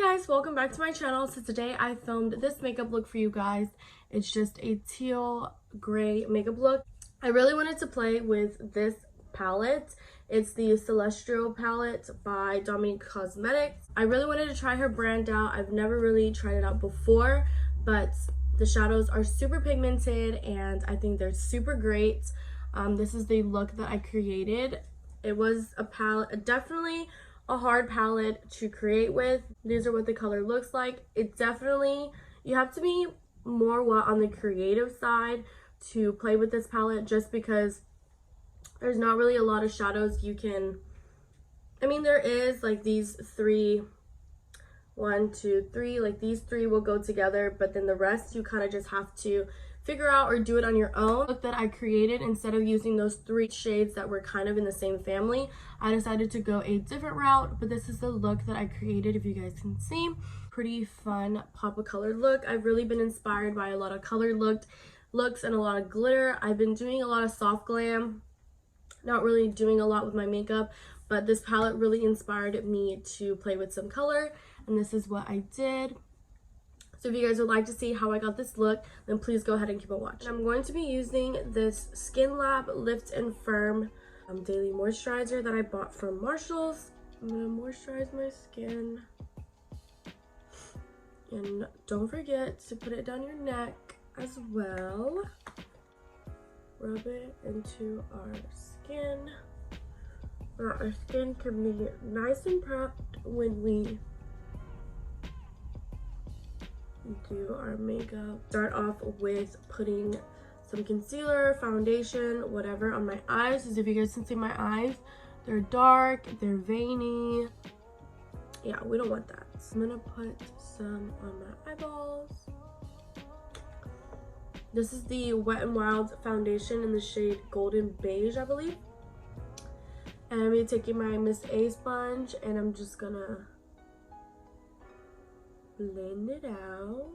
Guys, welcome back to my channel. So today I filmed this makeup look for you guys. It's just a teal gray makeup look. I really wanted to play with this palette. It's the Celestial palette by Dominique Cosmetics. I really wanted to try her brand out. I've never really tried it out before, but the shadows are super pigmented and I think they're super great. This is the look that I created. It was a palette, definitely a hard palette to create with. These are what the color looks like. It definitely, you have to be more on the creative side to play with this palette, just because there's not really a lot of shadows you can, I mean there is like these three, 1, 2, 3, like these three will go together, but then the rest you kind of just have to figure out or do it on your own. The look that I created, instead of using those 3 shades that were kind of in the same family, I decided to go a different route, but this is the look that I created, if you guys can see. Pretty fun pop of color look. I've really been inspired by a lot of colored looks and a lot of glitter. I've been doing a lot of soft glam, not really doing a lot with my makeup, but this palette really inspired me to play with some color, and this is what I did. So if you guys would like to see how I got this look, then please go ahead and keep on watching. I'm going to be using this Skin Lab Lift and Firm Daily Moisturizer that I bought from Marshall's. I'm going to moisturize my skin. And don't forget to put it down your neck as well. Rub it into our skin. Our skin can be nice and prepped when we do our makeup. Start off with putting some concealer, foundation, whatever on my eyes. As if you guys can see my eyes, they're dark, they're veiny. Yeah, we don't want that. So I'm gonna put some on my eyeballs. This is the Wet n Wild foundation in the shade Golden Beige, I believe. And I'm gonna be taking my Miss A sponge and I'm just gonna blend it out.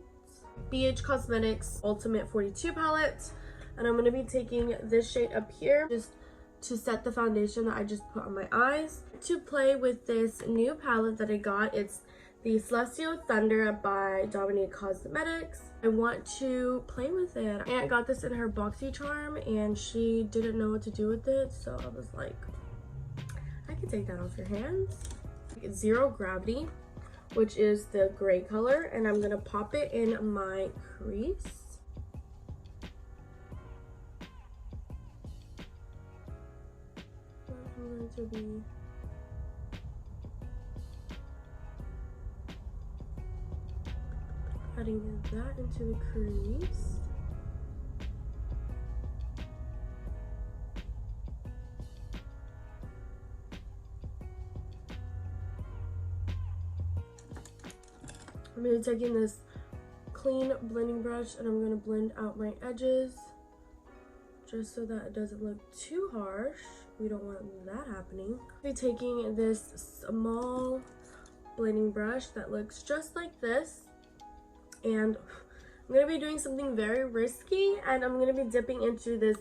BH Cosmetics Ultimate 42 palette, and I'm going to be taking this shade up here just to set the foundation that I just put on my eyes. To play with this new palette that I got, it's the Celestial Thunder by Dominique Cosmetics. I want to play with it. Aunt got this in her BoxyCharm and she didn't know what to do with it, so I was like, I can take that off your hands. Zero Gravity, which is the gray color, and I'm gonna pop it in my crease. I'm going to be adding that into the crease. I'm going to be taking this clean blending brush and I'm going to blend out my edges just so that it doesn't look too harsh. We don't want that happening. I'll be taking this small blending brush that looks just like this, and I'm going to be doing something very risky, and I'm going to be dipping into this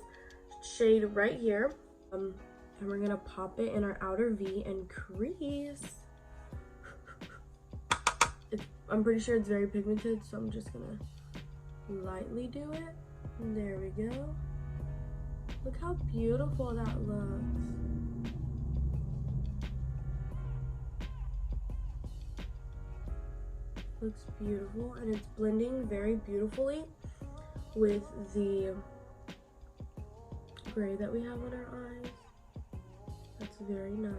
shade right here, and we're going to pop it in our outer V and crease. I'm pretty sure it's very pigmented, so I'm just gonna lightly do it. And there we go. Look how beautiful that looks. Looks beautiful, and it's blending very beautifully with the gray that we have on our eyes. That's very nice.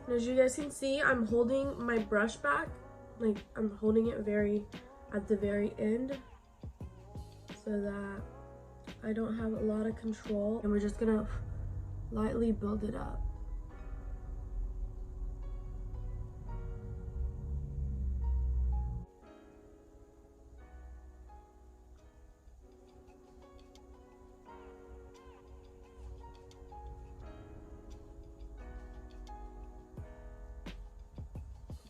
And as you guys can see, I'm holding my brush back, like I'm holding it at the very end so that I don't have a lot of control, and we're just gonna lightly build it up.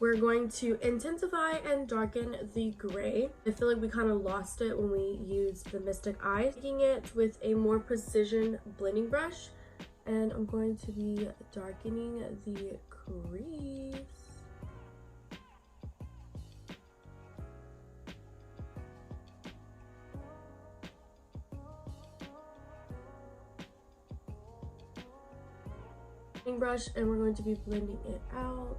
We're going to intensify and darken the gray. I feel like we kind of lost it when we used the Mystic Eye. Taking it with a more precision blending brush, and I'm going to be darkening the crease. blending brush and we're going to be blending it out.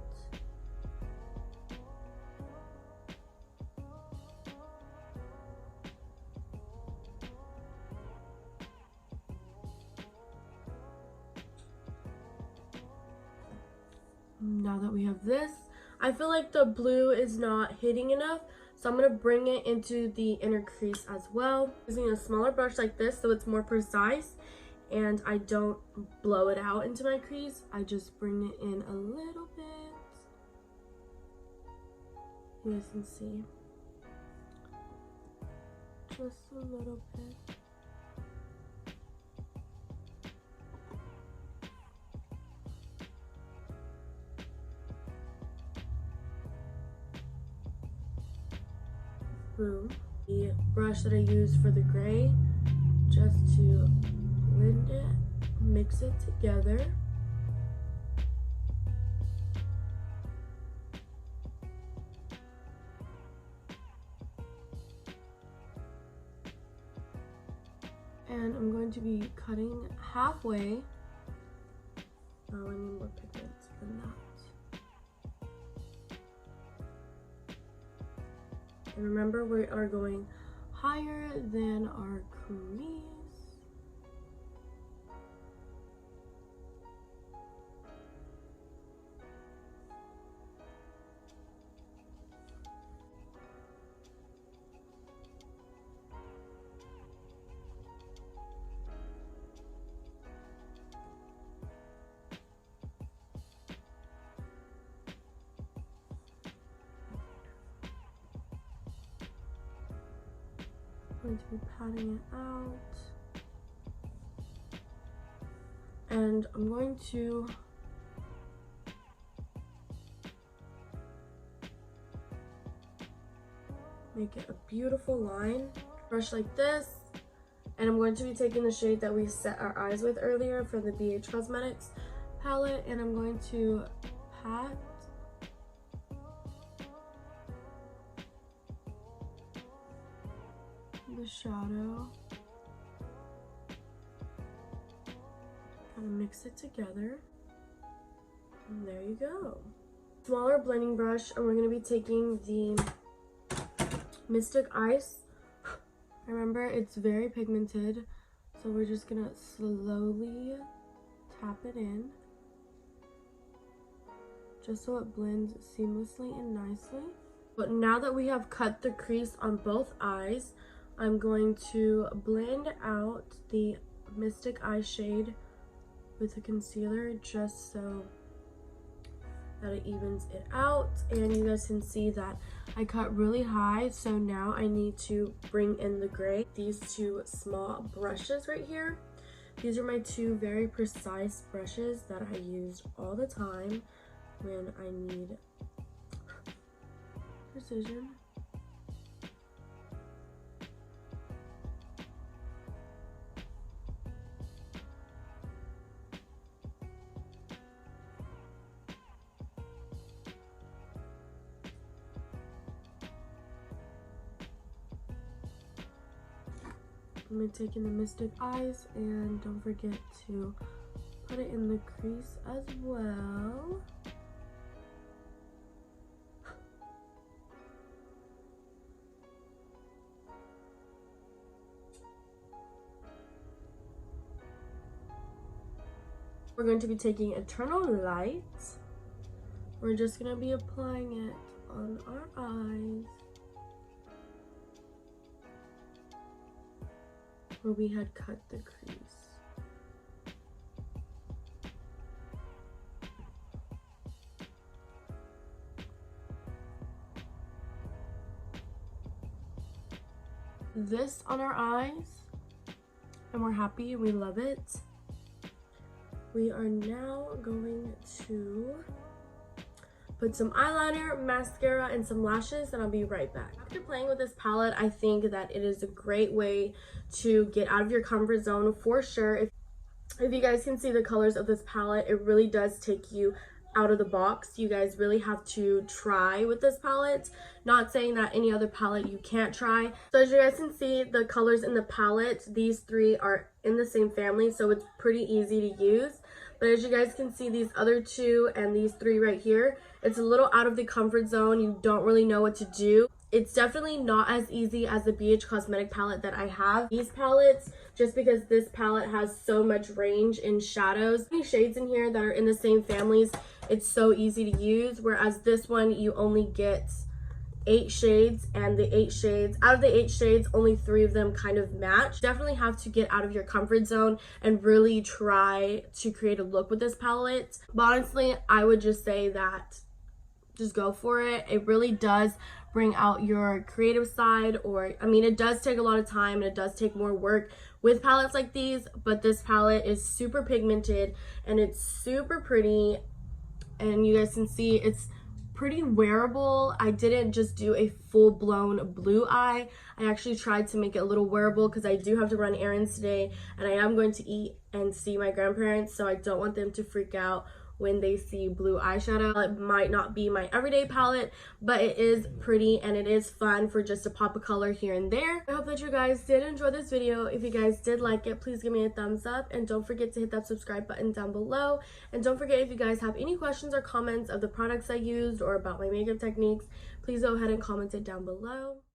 Now that we have this, I feel like the blue is not hitting enough, so I'm going to bring it into the inner crease as well. Using a smaller brush like this so it's more precise and I don't blow it out into my crease. I just bring it in a little bit. You guys can see. Just a little bit. Boom. The brush that I use for the gray, just to blend it, mix it together. And I'm going to be cutting halfway. Oh, I need more pigment than that. And remember, we are going higher than our crease. Going to be patting it out, and I'm going to make it a beautiful line. Brush like this, and I'm going to be taking the shade that we set our eyes with earlier for the BH Cosmetics palette, and I'm going to pat the shadow, kind of mix it together, and there you go. Smaller blending brush, and we're going to be taking the Mystic Ice. Remember, it's very pigmented, so we're just going to slowly tap it in, just so it blends seamlessly and nicely. But now that we have cut the crease on both eyes, I'm going to blend out the Mystic Eye shade with a concealer just so that it evens it out. And you guys can see that I cut really high, so now I need to bring in the gray. These two small brushes right here, these are my two very precise brushes that I use all the time when I need precision. I'm going to take in the Mystic Eyes, and don't forget to put it in the crease as well. We're going to be taking Eternal Light. We're just going to be applying it on our eyes where we had cut the crease. This on our eyes, and we're happy, we love it. We are now going to put some eyeliner, mascara, and some lashes, and I'll be right back. After playing with this palette, I think that it is a great way to get out of your comfort zone for sure. If you guys can see the colors of this palette, it really does take you out of the box. You guys really have to try with this palette. Not saying that any other palette you can't try. So as you guys can see, the colors in the palette, these three are in the same family, so it's pretty easy to use. But as you guys can see, these other two and these three right here, it's a little out of the comfort zone. You don't really know what to do. It's definitely not as easy as the BH Cosmetic palette that I have. These palettes, just because this palette has so much range in shadows. Many shades in here that are in the same families, it's so easy to use. Whereas this one, you only get 8 shades, and the 8 shades, out of the 8 shades, only 3 of them kind of match. Definitely have to get out of your comfort zone and really try to create a look with this palette. But honestly, I would just say that just go for it. It really does bring out your creative side, or I mean, it does take a lot of time and it does take more work with palettes like these, but this palette is super pigmented and it's super pretty, and you guys can see it's pretty wearable. I didn't just do a full-blown blue eye. I actually tried to make it a little wearable because I do have to run errands today and I am going to eat and see my grandparents, so I don't want them to freak out when they see blue eyeshadow. It might not be my everyday palette, but it is pretty and it is fun for just a pop of color here and there. I hope that you guys did enjoy this video. If you guys did like it, please give me a thumbs up and don't forget to hit that subscribe button down below. And don't forget, if you guys have any questions or comments of the products I used or about my makeup techniques, please go ahead and comment it down below.